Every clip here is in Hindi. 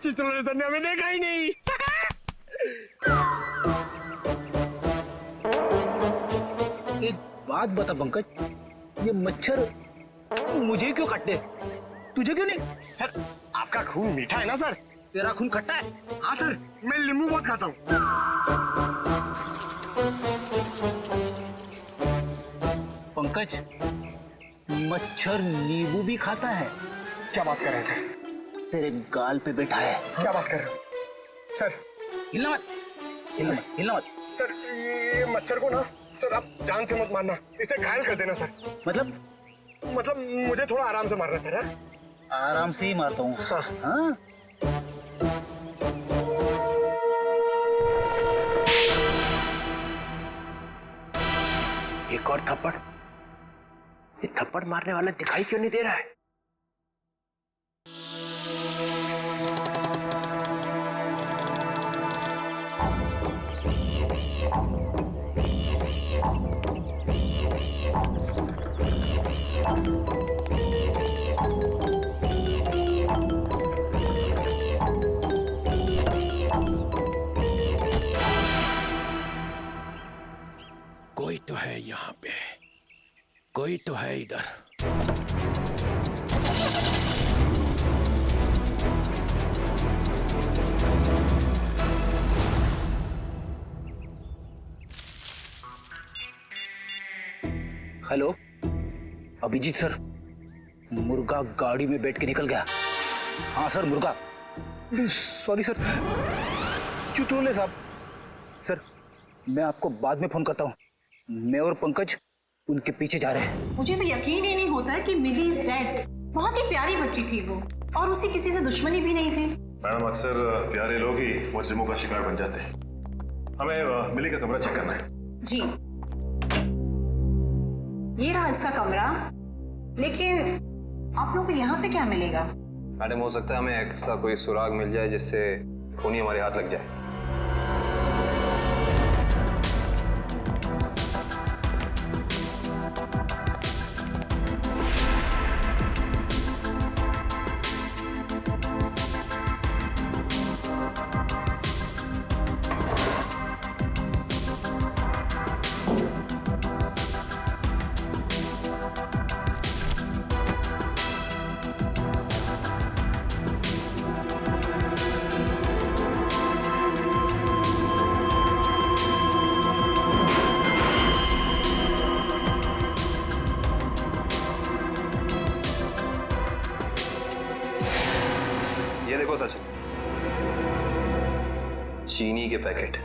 चित्रों सर ने हमें देखा ही नहीं। एक बात बता पंकज, ये मच्छर मुझे क्यों काटते, तुझे क्यों नहीं? सर आपका खून मीठा है ना सर। तेरा खून खट्टा है। हाँ सर, मैं नींबू बहुत खाता हूँ। पंकज, मच्छर नींबू भी खाता है? क्या बात कर रहे हैं सर? तेरे गाल पे बैठा है। क्या बात कर रहे हो सर? हिलना मत, हिलना मत, हिलना मत। सर ये मच्छर को ना सर आप जान से मत मारना, इसे घायल कर देना सर। मतलब मुझे थोड़ा आराम से मारना सर। हाँ? आराम से ही मारता हूँ। हाँ। हाँ? एक और थप्पड़। ये थप्पड़ मारने वाला दिखाई क्यों नहीं दे रहा है? कोई तो है यहाँ पे, कोई तो है इधर। हेलो अभिजीत सर, मुर्गा गाड़ी में बैठ के निकल गया। हाँ सर, मुर्गा। सॉरी सर, चुटोले साहब। सर मैं आपको बाद में फोन करता हूँ। मैं और पंकज उनके पीछे जा रहे हैं। मुझे तो यकीन ही नहीं होता कि मिली इज डेड। बहुत ही प्यारी बच्ची थी वो, और उसे किसी से दुश्मनी भी नहीं थी। मैडम अक्सर प्यारे लोग ही मुजरिमों का शिकार बन जाते हैं। हमें मिली का कमरा चेक करना है। जी, ये रहा इसका कमरा। लेकिन आप लोगों को यहाँ पे क्या मिलेगा? मैडम हो सकता है हमें ऐसा कोई सुराग मिल जाए जिससे खूनी हमारे हाथ लग जाए। ये देखो सचिन, चीनी के पैकेट।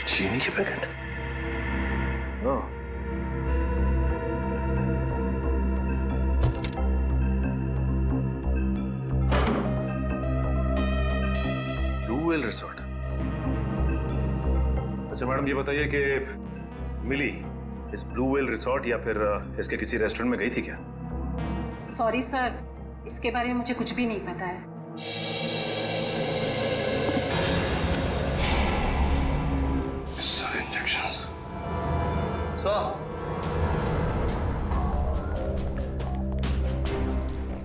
चीनी के packet? No. Blue whale resort. अच्छा मैडम ये बताइए कि मिली इस ब्लू व्हेल रिसोर्ट या फिर इसके किसी रेस्टोरेंट में गई थी क्या? सॉरी सर, इसके बारे में मुझे कुछ भी नहीं पता है।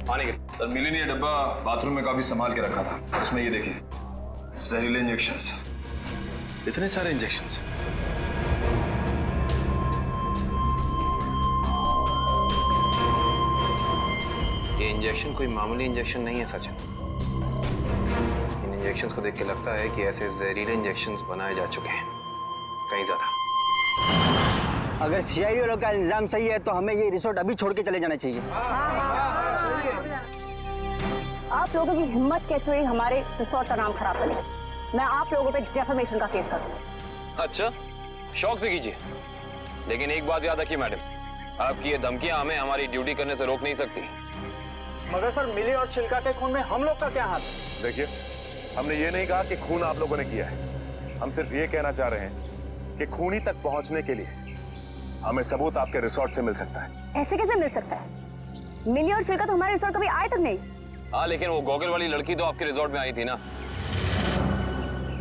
पानी के सर, मिली ने ये डब्बा बाथरूम में काफी संभाल के रखा था। उसमें ये देखिए जहरीले इंजेक्शंस। इतने सारे इंजेक्शंस? ये इंजेक्शन कोई मामूली इंजेक्शन नहीं है सचिन। इन इंजेक्शंस को देख के लगता है कि ऐसे जहरीले इंजेक्शंस बनाए जा चुके हैं कहीं ज्यादा। अगर सीआईडी वालों का इल्जाम सही है तो हमें ये रिसोर्ट अभी छोड़ के चले जाना चाहिए। आप लोगों की हिम्मत कैसे हुई हमारे रिसोर्ट का नाम खराब करने? मैं आप लोगों पे डेफेमेशन का केस करूंगा। अच्छा, शौक से कीजिए, लेकिन एक बात याद रखिए मैडम, आपकी ये धमकियां हमें हमारी ड्यूटी करने से रोक नहीं सकती। मगर सर, मिली और छिलका के खून में हम लोग का क्या हाथ? देखिए, हमने ये नहीं कहा कि खून आप लोगों ने किया है। हम सिर्फ ये कहना चाह रहे हैं कि खूनी तक पहुंचने के लिए हमें सबूत आपके रिसोर्ट से मिल सकता है। ऐसे कैसे मिल सकता है? मिली और छिलका तो हमारे रिसोर्ट कभी आए तक नहीं। हाँ, लेकिन वो गॉगल वाली लड़की तो आपके रिसोर्ट में आई थी ना,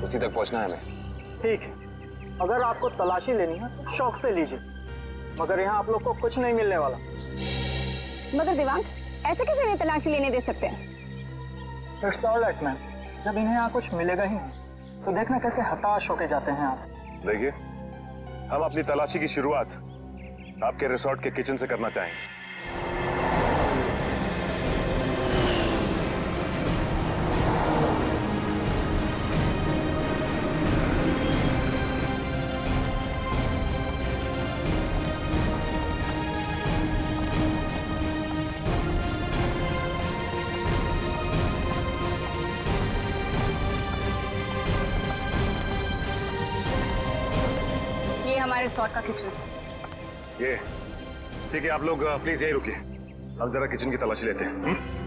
उसी तक पहुंचना है हमें। ठीक है, अगर आपको तलाशी लेनी है तो शौक से लीजिए, मगर यहाँ आप लोग को कुछ नहीं मिलने वाला। मगर दिवांग, ऐसे कैसे नहीं तलाशी लेने दे सकते हैं? It's all right ma'am. जब इन्हें यहाँ कुछ मिलेगा ही नहीं तो देखना कैसे हताश होके जाते हैं यहाँ से। देखिए, हम अपनी तलाशी की शुरुआत आपके रिसोर्ट के किचन से करना चाहेंगे। ये हमारे रिसोर्ट का किचन। ये ठीक है, आप लोग प्लीज यहीं रुकिए, हम जरा किचन की तलाशी लेते हैं।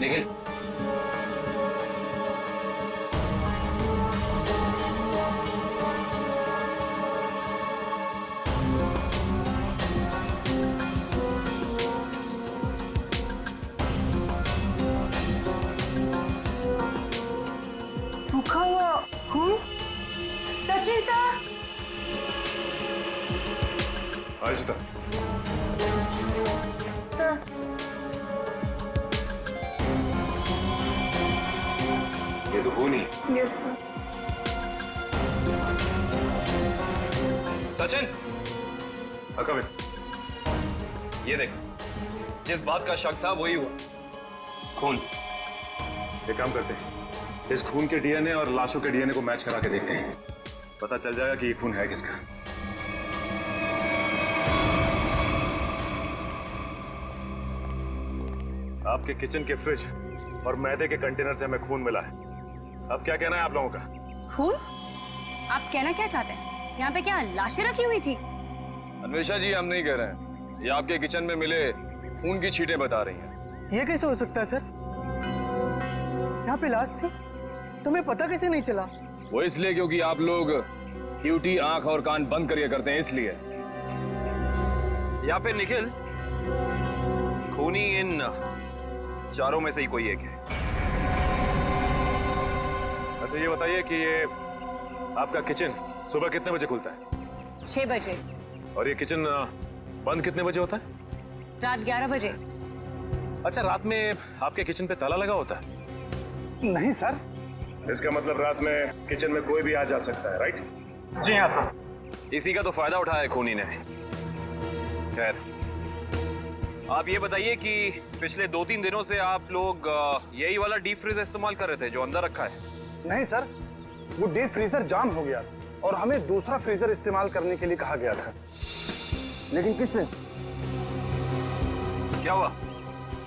निखिल, सूखा हुआ खून। सचिन सर, आयुष्ता, ये तो खून ही। Yes sir. सचिन, कम ये देख, जिस बात का शक था वही हुआ। खून। एक काम करते हैं, इस खून के डीएनए और लाशों के डीएनए को मैच करा के देखते हैं, पता चल जाएगा कि ये खून है किसका। आपके किचन के फ्रिज और मैदे के कंटेनर से हमें खून मिला है। अब क्या कहना है आप लोगों का? खून? आप कहना क्या चाहते हैं? यहाँ पे क्या लाशें रखी हुई थी? अन्वेषा जी, हम नहीं कह रहे हैं, ये आपके किचन में मिले खून की छींटें बता रही हैं। ये कैसे हो सकता है सर? यहाँ पे लाश थी, तुम्हें पता कैसे नहीं चला? वो इसलिए क्योंकि आप लोग ड्यूटी आंख और कान बंद करके करते हैं, इसलिए। यहाँ पे निखिल, खूनी इन चारों में से ही कोई एक है। अच्छा ये बताइए कि ये आपका किचन सुबह कितने बजे खुलता है? 6 बजे। और ये किचन बंद कितने बजे होता है? रात 11 बजे। अच्छा, रात में आपके किचन पे ताला लगा होता है? नहीं सर। इसका मतलब रात में किचन में कोई भी आ जा सकता है, राइट? जी हाँ सर। इसी का तो फायदा उठाया है खूनी ने। खैर, आप ये बताइए कि पिछले 2-3 दिनों से आप लोग यही वाला डीप फ्रीजर इस्तेमाल कर रहे थे जो अंदर रखा है? नहीं सर, वो डीप फ्रीजर जाम हो गया और हमें दूसरा फ्रीजर इस्तेमाल करने के लिए कहा गया था। लेकिन किसने? क्या हुआ?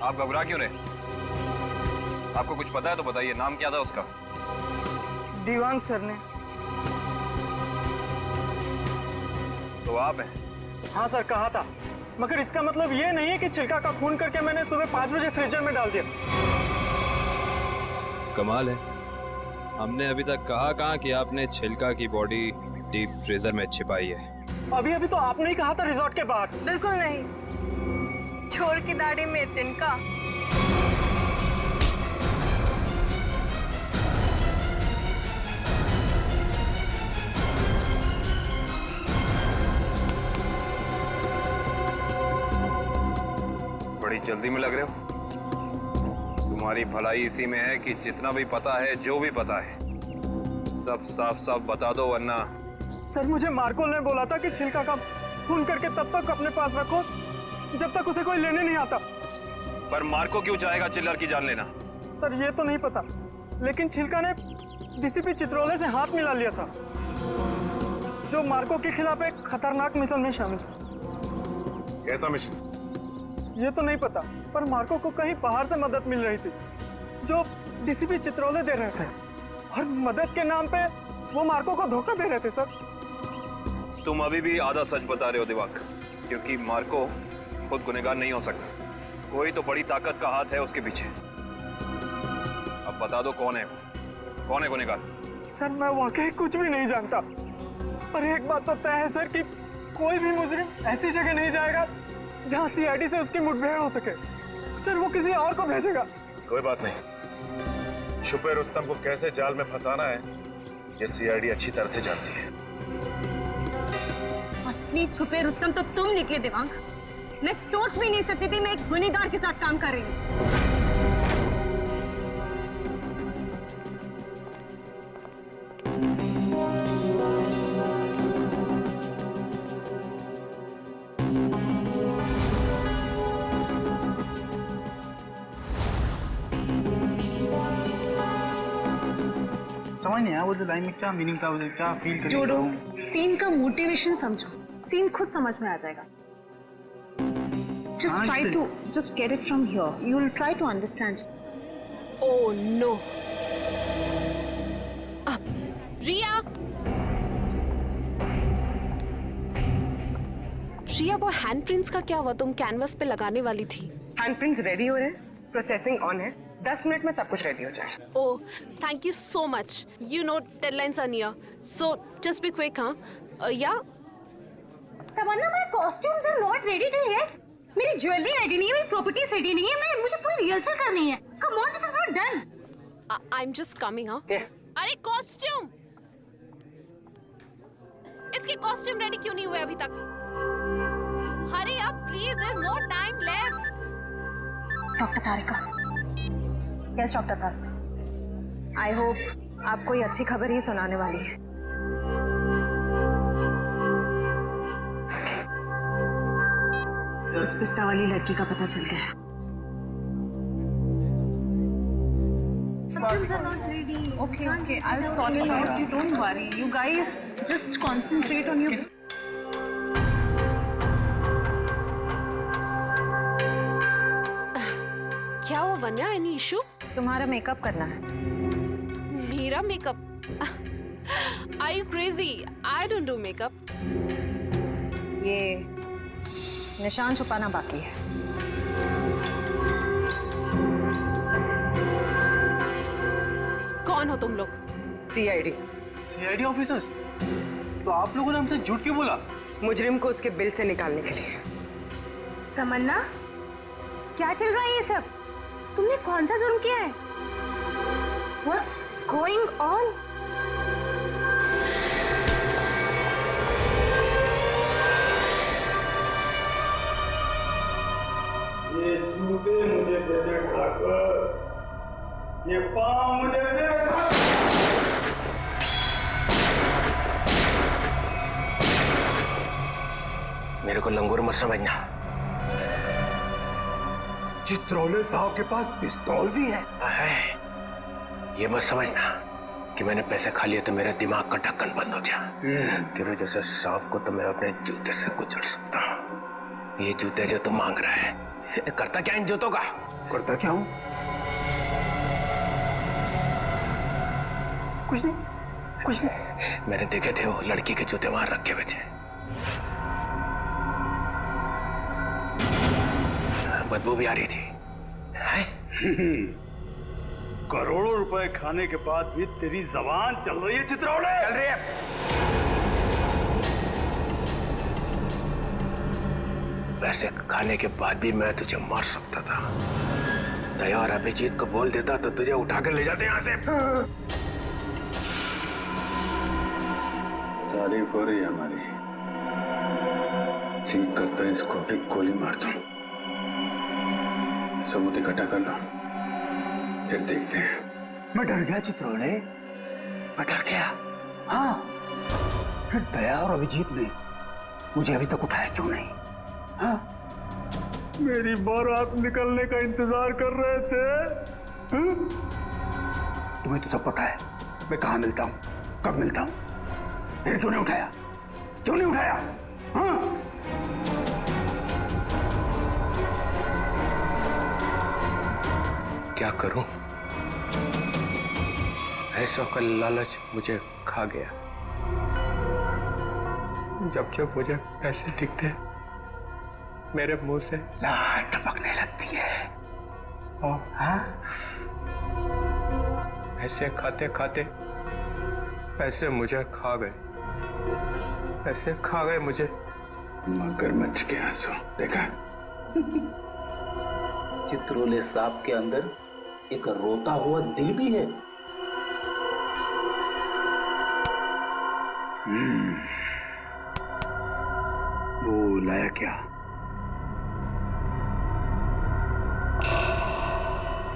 आप घबरा क्यों रहे? आपको कुछ पता है तो बताइए, नाम क्या था उसका? दीवांग सर ने। तो आप हैं? हाँ सर, कहा था, मगर इसका मतलब ये नहीं है कि छिलका का खून करके मैंने सुबह 5 बजे फ्रीजर में डाल दिया। कमाल है, हमने अभी तक कहा कहाँ कि आपने छिलका की बॉडी डीप फ्रीजर में छिपाई है। अभी अभी तो आपने ही कहा था रिजॉर्ट के बाहर। बिल्कुल नहीं, छोड़ की दाढ़ी में तिनका। बड़ी जल्दी में लग रहे हो। तुम्हारी भलाई इसी में है कि जितना भी पता है, जो भी पता है, सब साफ साफ बता दो, वरना। सर, मुझे मार्को ने बोला था कि छिलका का खून करके तब तक अपने पास रखो जब तक उसे कोई लेने नहीं आता। पर मार्को क्यों चाहेगा चिल्लर की जान लेना? सर, ये तो नहीं पता, लेकिन छिलका ने डीसीपी चित्रोले से हाथ मिला लिया था, जो मार्को के खिलाफ एक खतरनाक मिशन में शामिल था। कैसा मिशन? ये तो नहीं पता, पर मार्को को कहीं बाहर से मदद मिल रही थी जो डीसीपी चित्रोले दे रहे थे, और मदद के नाम पे वो मार्को को धोखा दे रहे थे सर। तुम अभी भी आधा सच बता रहे हो दिवाक, क्योंकि मार्को खुद गुनहगार नहीं हो सकता। कोई तो बड़ी ताकत का हाथ है उसके पीछे। अब बता दो कौन है गुनहगार? सर मैं वाकई कुछ भी नहीं जानता, पर एक बात तो तय है सर कि कोई भी मुजरिम ऐसी जगह नहीं जाएगा जहां सीआईडी से उसकी मुठभेड़ हो सके। सर वो किसी और को भेजेगा। कोई बात नहीं, छुपे रुस्तम को कैसे जाल में फंसाना है ये सीआईडी अच्छी तरह से जानती है। असली छुपे रुस्तम तो तुम निकले दिवांग। मैं सोच भी नहीं सकती थी मैं एक गुनहगार के साथ काम कर रही हूँ। समझ नहीं आया वो लाइन में क्या मीनिंग था, क्या फील कर जोड़ो, सीन का मोटिवेशन समझो, सीन खुद समझ में आ जाएगा। Just try to just get it from here. You will try to understand. Oh no. रिया, रिया वो हैंडप्रिंट्स का क्या हुआ? तुम कैनवस पे लगाने वाली थी। हैंडप्रिंट्स रेडी हो रहे हैं, प्रोसेसिंग ऑन है, 10 मिनट में सब कुछ रेडी हो जाएगा। Oh, thank you so much. You know deadlines are near, so just be quick. हाँ yeah Tamanna, my costumes are not ready too yet. मेरी ज्वेलरी रेडी नहीं है, मेरी प्रॉपर्टीज रेडी नहीं है, मुझे पूरी रिहर्सल करनी है। Come on, this is not done. I am just coming. हाँ अरे कॉस्ट्यूम, इसके कॉस्ट्यूम रेडी क्यों नहीं हुए अभी तक? Hurry up please, there is no time left. Doctor Tarika, yes doctor Tarika, I hope आप कोई अच्छी खबर ही सुनाने वाली है। उस पिस्ता वाली लड़की का पता चल गया। Okay, okay, I'll sort it out. You don't worry. You guys just concentrate on your. क्या हुआ वन्या? Any issue? तुम्हारा मेकअप करना है। मेरा makeup? Are you crazy? I don't do makeup. ये निशान छुपाना बाकी है। कौन हो तुम लोग? सीआईडी। CID officers? तो आप लोगों ने हमसे झूठ क्यों बोला? मुजरिम को उसके बिल से निकालने के लिए। तमन्ना, क्या चल रहा है ये सब? तुमने कौन सा जुर्म किया है? What's going on? ये जूते मुझे दे दे ठाकुर, ये पाँव मुझे दे। मेरे को लंगूर मत समझना। चित्रोले साहब के पास पिस्तौल भी है। ये मत समझना कि मैंने पैसे खा लिए तो मेरे दिमाग का ढक्कन बंद हो गया। तेरे जैसे सांप को तो मैं अपने जूते से कुचल सकता हूँ। ये जूते जो तुम मांग रहा है, करता क्या इन जूतों का? करता क्या हूँ? कुछ नहीं, कुछ नहीं। मैंने देखे थे वो लड़की के जूते वहां रखे हुए थे। बदबू भी आ रही थी। करोड़ों रुपए खाने के बाद भी तेरी जबान चल रही है चित्रोले? चल रही है। पैसे खाने के बाद भी मैं तुझे मार सकता था। दया और अभिजीत को बोल देता तो तुझे उठा कर ले जाते यहाँ से। तारीफ हो रही है हमारी। ठीक करता है इसको भी गोली मार दूं। सबूत इकट्ठा कर लो, फिर देखते हैं। मैं डर गया चित्रोले, मैं डर गया। हाँ, फिर दया और अभिजीत ने मुझे अभी तक उठाया क्यों नहीं? हाँ? मेरी बारात निकलने का इंतजार कर रहे थे। हाँ? तुम्हें तो सब पता है मैं कहाँ मिलता हूँ, कब मिलता हूँ, फिर क्यों नहीं उठाया? क्यों नहीं उठाया? हाँ? क्या करूं? पैसों का लालच मुझे खा गया। जब जब मुझे पैसे दिखते मेरे मुंह से लार टपकने लगती है। और हाँ? पैसे खाते खाते पैसे मुझे खा गए, पैसे खा गए मुझे। मगरमच्छ के आंसू देखा? चित्रोले सांप के अंदर एक रोता हुआ दिल भी है। वो लाया क्या?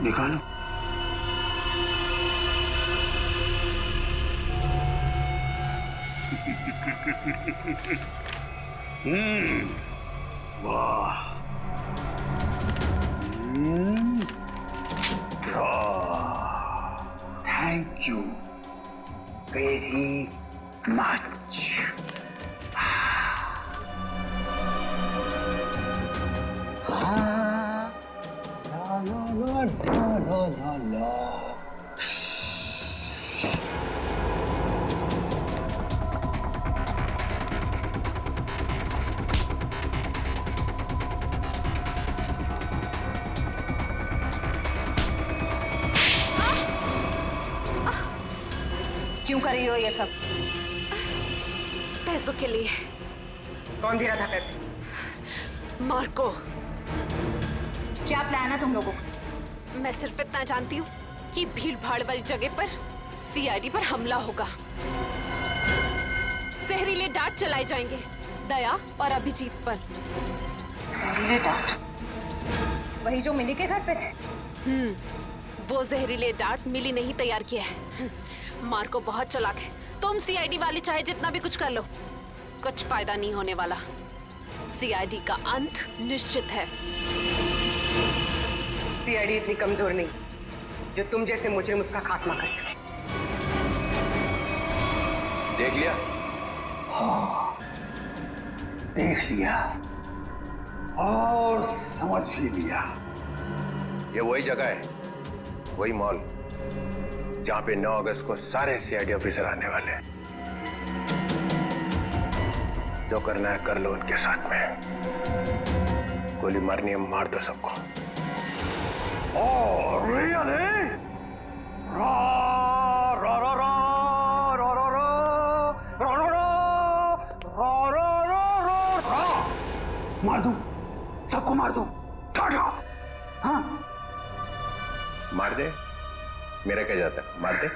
निकालो। वाह। Thank you very much. क्यों कर रही हो ये सब? पैसों के लिए। कौन दे रहा था पैसे? मार्को। क्या प्लान है तुम लोगों का? मैं सिर्फ इतना जानती हूँ कि भीड़ भाड़ वाली जगह पर सीआईडी पर हमला होगा। जहरीले डांट चलाए जाएंगे दया और अभिजीत पर। जहरीले डांट? वही जो मिली के घर पे थे? वो जहरीले डांट मिली नहीं तैयार किया है। मार्को बहुत चालाक है। तुम सीआईडी वाले चाहे जितना भी कुछ कर लो, कुछ फायदा नहीं होने वाला। सीआईडी का अंत निश्चित है। सीआईडी इतनी कमजोर नहीं जो तुम जैसे मुजरिम उसका खात्मा कर सके। देख लिया? हाँ, देख लिया और समझ भी लिया। ये वही जगह है, वही मॉल जहां पे 9 अगस्त को सारे सीआईडी ऑफिसर आने वाले हैं। जो करना है कर लो उनके साथ में। गोली मारनी है मार दो सबको। Oh, really? Ra ra ra ra ra ra ra ra ra ra ra ra ra। मार दूं, सबको मार दूं। टाटा। हाँ? मार दे, मेरा क्या जाता है, मार दे।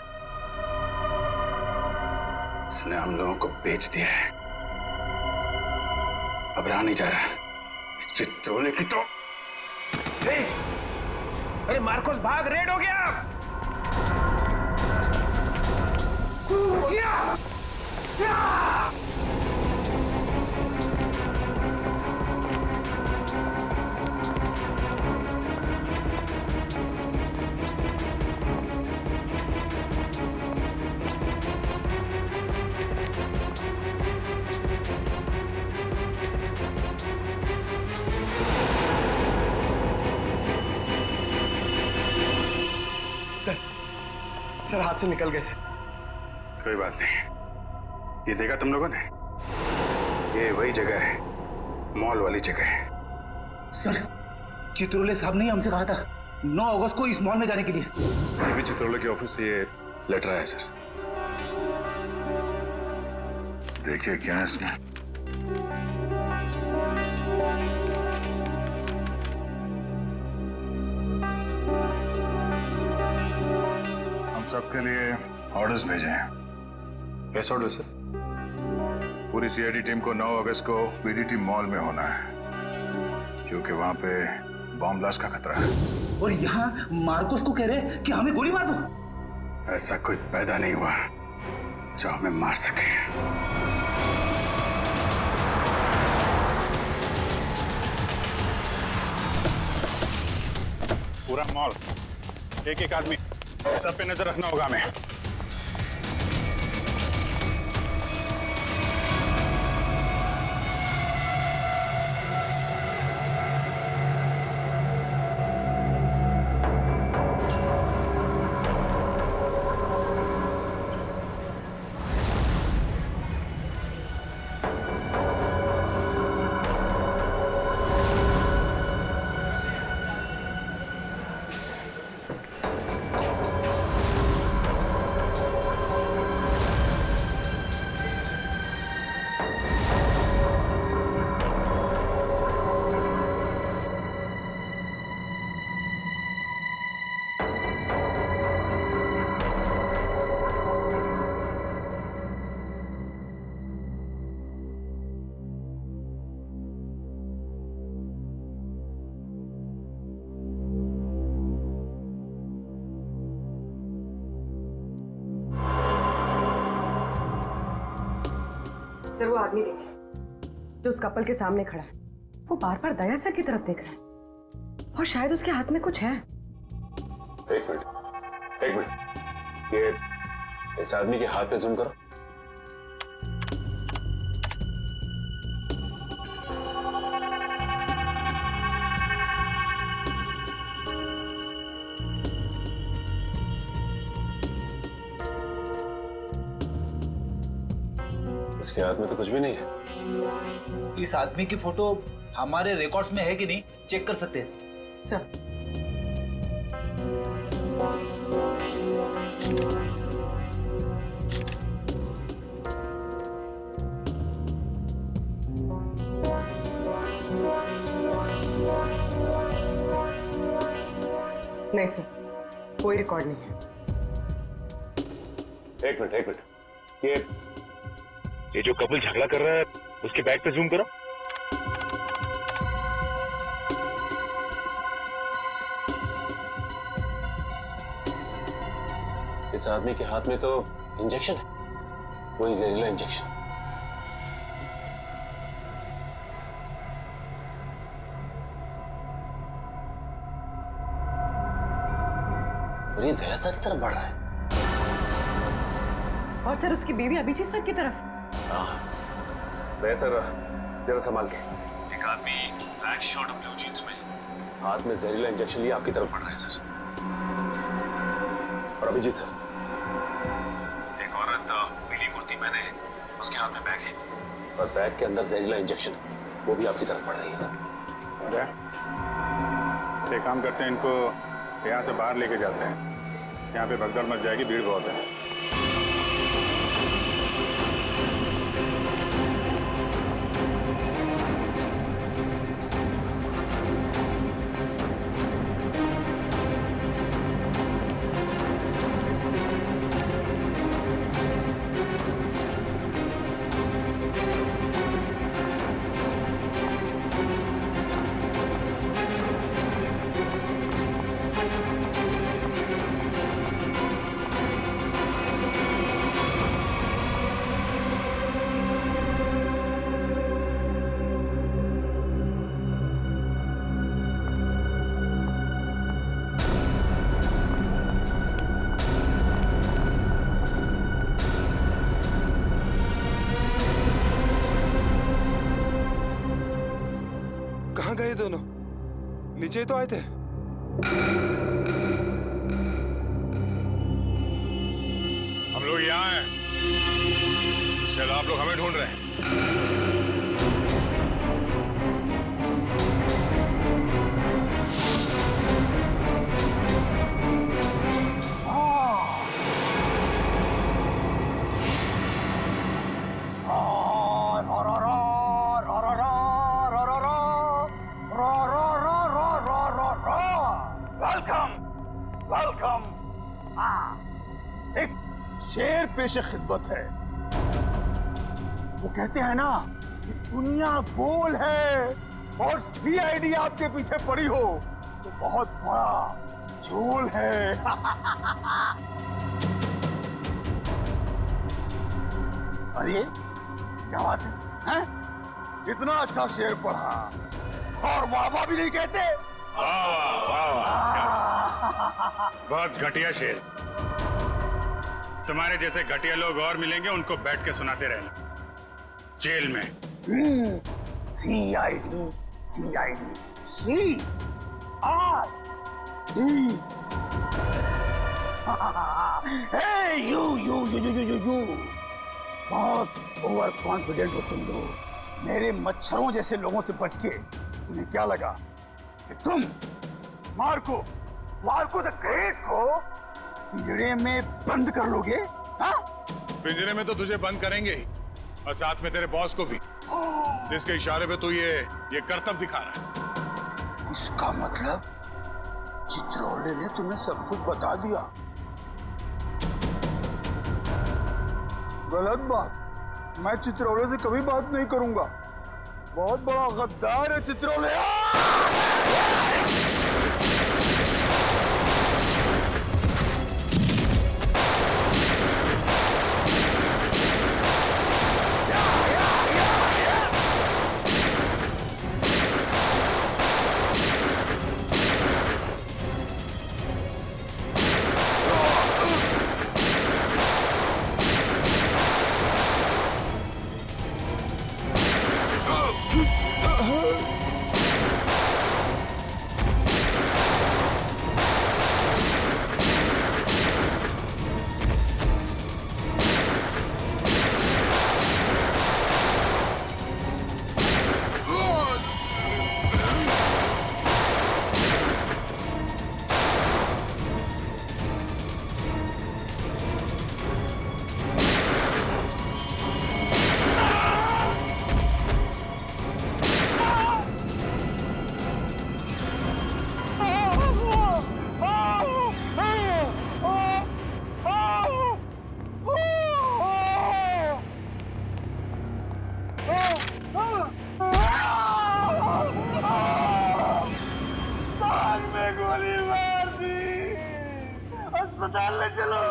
उसने हम लोगों को बेच दिया है, अब रहा नहीं जा रहा। इस चित्रोले की तो अरे मार्कोस भाग, रेड हो गया। सर हाथ से निकल गए सर। कोई बात नहीं, ये देखा तुम लोगों ने? ये वही जगह है, मॉल वाली जगह है। सर, चित्रोले साहब ने हमसे कहा था 9 अगस्त को इस मॉल में जाने के लिए। सीपी चित्रोले के ऑफिस से ये लेटर आया सर। देखिए क्या है इसमें। सबके लिए ऑर्डर्स भेजे हैं। कैसे ऑर्डर सर? पूरी सीआईडी टीम को 9 अगस्त को बीडीटी मॉल में होना है, क्योंकि वहां पे बॉम्ब ब्लास्ट का खतरा है। और यहाँ मार्कोस को कह रहे कि हमें गोली मार दो। ऐसा कोई पैदा नहीं हुआ जो हमें मार सके। पूरा मॉल, एक एक आदमी, सब पे नजर रखना होगा हमें। सर वो आदमी देखिए जो उस कपल के सामने खड़ा है, वो बार बार दया सर की तरफ देख रहा है और शायद उसके हाथ में कुछ है। एक मिनट, ये इस आदमी के हाथ पे जूम करो। इसके हाथ में तो कुछ भी नहीं है। इस आदमी की फोटो हमारे रिकॉर्ड्स में है कि नहीं, चेक कर सकते हैं सर। नहीं सर, कोई रिकॉर्ड नहीं है। एक मिनट, ये जो कपल झगड़ा कर रहा है उसके बैग पे जूम करो। इस आदमी के हाथ में तो इंजेक्शन है, वही जहरीला इंजेक्शन। और ये दया सर की तरफ बढ़ रहा है। और सर उसकी बीवी अभिजीत सर की तरफ। दया सर जरा संभाल के। एक आदमी ब्लैक शर्ट और ब्लू जींस में हाथ में जहरीला इंजेक्शन लिए आपकी तरफ बढ़ रहा है सर। और अभिजीत सर, एक औरत पीली कुर्ती पहने, उसके हाथ में बैग है और बैग के अंदर जहरीला इंजेक्शन, वो भी आपकी तरफ बढ़ रही है सर। एक काम करते हैं, इनको यहाँ से बाहर लेके जाते हैं, यहाँ पे भगदड़ मच जाएगी, भीड़ बहुत है। कहाँ गए दोनों? नीचे तो आए थे। हम लोग यहाँ हैं, शायद आप लोग हमें ढूंढ रहे हैं। वेलकम। एक शेर पेशे खिदमत है। वो कहते हैं ना कि दुनिया गोल है और सीआईडी आपके पीछे पड़ी हो तो बहुत बड़ा झोल है। अरे क्या बात है? इतना अच्छा शेर पढ़ा और वाह भी नहीं कहते। बहुत घटिया शेर। तुम्हारे जैसे घटिया लोग और मिलेंगे, उनको बैठ के सुनाते रहना जेल में। CID CID C R D. You you you you you you बहुत ओवर कॉन्फिडेंट हो तुम लोग। मेरे मच्छरों जैसे लोगों से बच के तुम्हें क्या लगा कि तुम मार्को द ग्रेट को पिंजरे में बंद कर लोगे? हाँ? पिंजरे में तो तुझे बंद करेंगे ही, और साथ में तेरे बॉस को भी, जिसके इशारे पे तू ये करतब दिखा रहा है। इसका मतलब चित्रोले ने तुम्हें सब कुछ बता दिया। गलत बात। मैं चित्रोले से कभी बात नहीं करूंगा। बहुत बड़ा गद्दार है चित्रोले। अस्पताल ले चलो,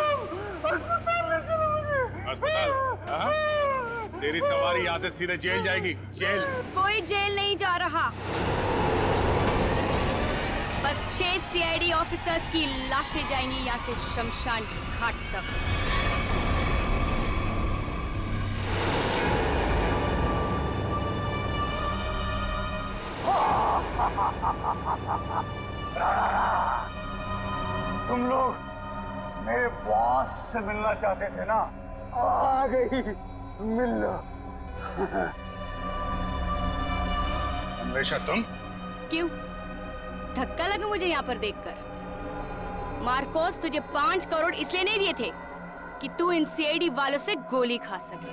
अस्पताल ले चलो मुझे। अस्पताल? हाँ? तेरी सवारी यहाँ से सीधे जेल जाएगी, जेल। कोई जेल नहीं जा रहा, बस 6 सीआईडी ऑफिसर्स की लाशें जाएंगी यहाँ से शमशान घाट तक। तुम लोग मेरे बॉस से मिलना चाहते थे ना, आ गई, मिल लो। हमेशा तुम? क्यों धक्का लगा मुझे यहाँ पर देखकर? मार्कोस तुझे 5 करोड़ इसलिए नहीं दिए थे कि तू इन सीआईडी वालों से गोली खा सके।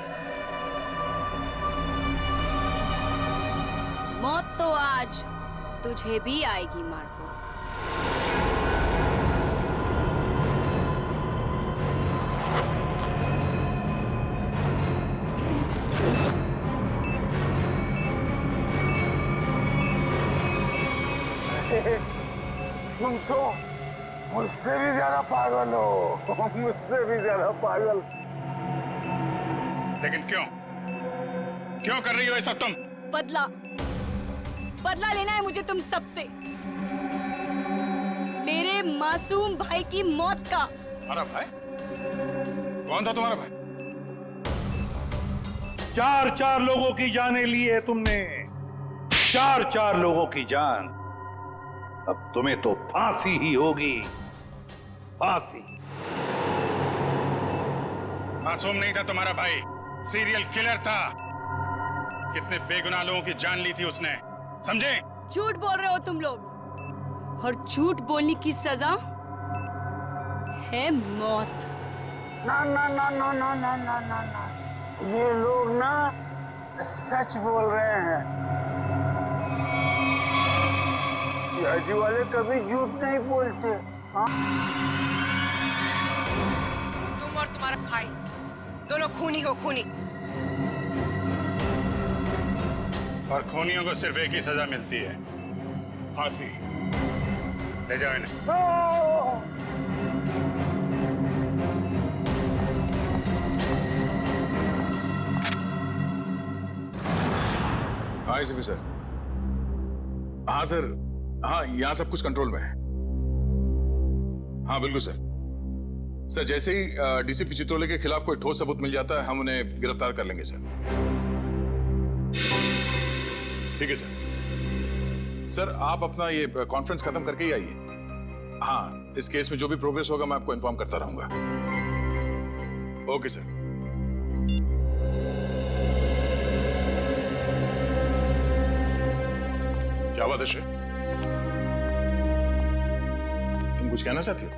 मौत तो आज तुझे भी आएगी मार्कोस। तुम तो मुझसे भी ज्यादा पागल हो, मुझसे भी ज्यादा पागल। लेकिन क्यों? क्यों कर रही हो ये सब तुम? बदला लेना है मुझे तुम सबसे, मेरे मासूम भाई की मौत का। हमारा भाई? कौन था तुम्हारा भाई? 4 लोगों की जानें ली है तुमने, 4 लोगों की जान। अब तुम्हें तो फांसी ही होगी, फांसी। मासूम नहीं था तुम्हारा भाई, सीरियल किलर था। कितने बेगुनाह लोगों की जान ली थी उसने, समझे? झूठ बोल रहे हो तुम लोग, और झूठ बोलने की सजा है मौत। ना ना ना ना ना ना ना ना ना, ये लोग ना सच बोल रहे हैं। सीआईडी वाले कभी झूठ नहीं बोलते। हाँ? तुम और तुम्हारा भाई दोनों खूनी हो, खूनी। और खूनियों को सिर्फ एक ही सजा मिलती है, फांसी। ले जाओ इन्हें। हाँ एसीपी सर। हाँ सर, हाँ यहाँ सब कुछ कंट्रोल में है। हाँ बिल्कुल सर। सर जैसे ही डीसीपी चित्रोले के खिलाफ कोई ठोस सबूत मिल जाता है, हम उन्हें गिरफ्तार कर लेंगे सर। ठीक है सर। सर आप अपना ये कॉन्फ्रेंस खत्म करके ही आइए। हाँ, इस केस में जो भी प्रोग्रेस होगा मैं आपको इन्फॉर्म करता रहूंगा। Okay sir. क्या बात है श्रेय? तुम कुछ कहना चाहती हो?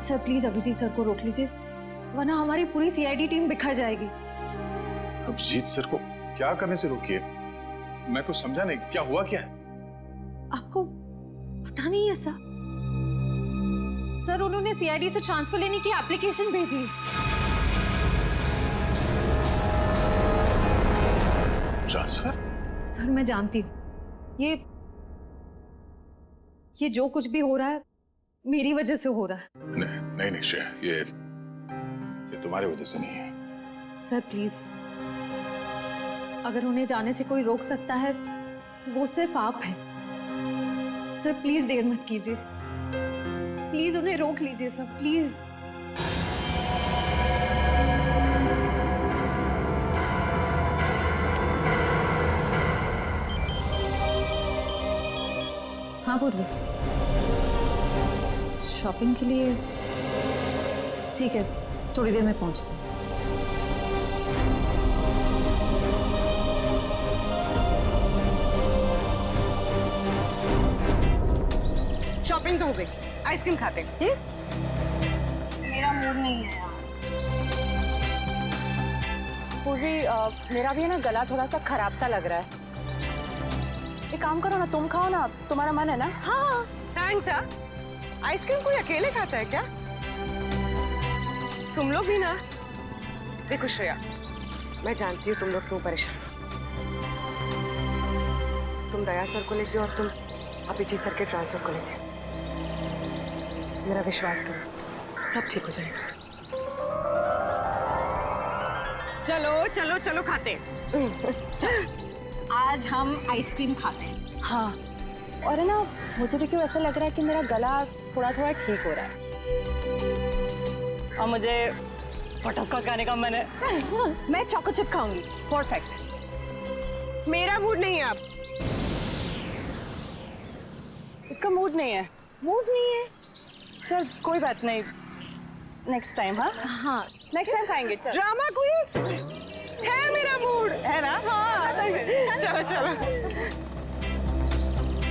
सर प्लीज अभिजीत सर को रोक लीजिए, वरना हमारी पूरी सीआईडी टीम बिखर जाएगी। अभिजीत सर को क्या करने से रोकिए? मैं कुछ समझा नहीं, क्या हुआ क्या है? आपको पता नहीं है सर उन्होंने सीआईडी से ट्रांसफर लेने की एप्लीकेशन भेजी। ट्रांसफर? सर मैं जानती हूँ ये जो कुछ भी हो रहा है मेरी वजह से हो रहा है। नहीं नहीं श्रेया, ये तुम्हारी वजह से नहीं है। सर प्लीज, अगर उन्हें जाने से कोई रोक सकता है तो वो सिर्फ आप हैं। सर प्लीज देर मत कीजिए, प्लीज उन्हें रोक लीजिए सर, प्लीज। हाँ पूर्वी, शॉपिंग के लिए? ठीक है, थोड़ी देर में पहुंचते हैं। शॉपिंग तो हो गई, आइसक्रीम खाते हैं। मेरा मूड नहीं है यार। पूर्वी, मेरा भी है ना गला थोड़ा सा खराब सा लग रहा है। एक काम करो ना, तुम खाओ ना, तुम्हारा मन है ना? हाँ थैंक्स यार। आइसक्रीम कोई अकेले खाता है क्या? तुम लोग भी ना। देखो श्रेया, मैं जानती हूँ तुम लोग क्यों परेशान हो। तुम दया सर को लेके और तुम अभिजीत सर के ट्रांसफर को लेके मेरा विश्वास करो, सब ठीक हो जाएगा। चलो चलो चलो खाते आज हम आइसक्रीम खाते हैं। हाँ, और है ना, मुझे भी क्यों ऐसा लग रहा है कि मेरा गला थोड़ा थोड़ा ठीक हो रहा है और मुझे बटरस्कॉच खाने का मन है। मैं चॉको चिप खाऊंगी। परफेक्ट। मेरा मूड नहीं है अब। इसका मूड नहीं है। मूड नहीं है? चल कोई बात नहीं, नेक्स्ट टाइम। हाँ हाँ, नेक्स्ट टाइम खाएंगे। चल ड्रामा क्वींस है, मेरा मूड है ना। हाँ चलो चलो।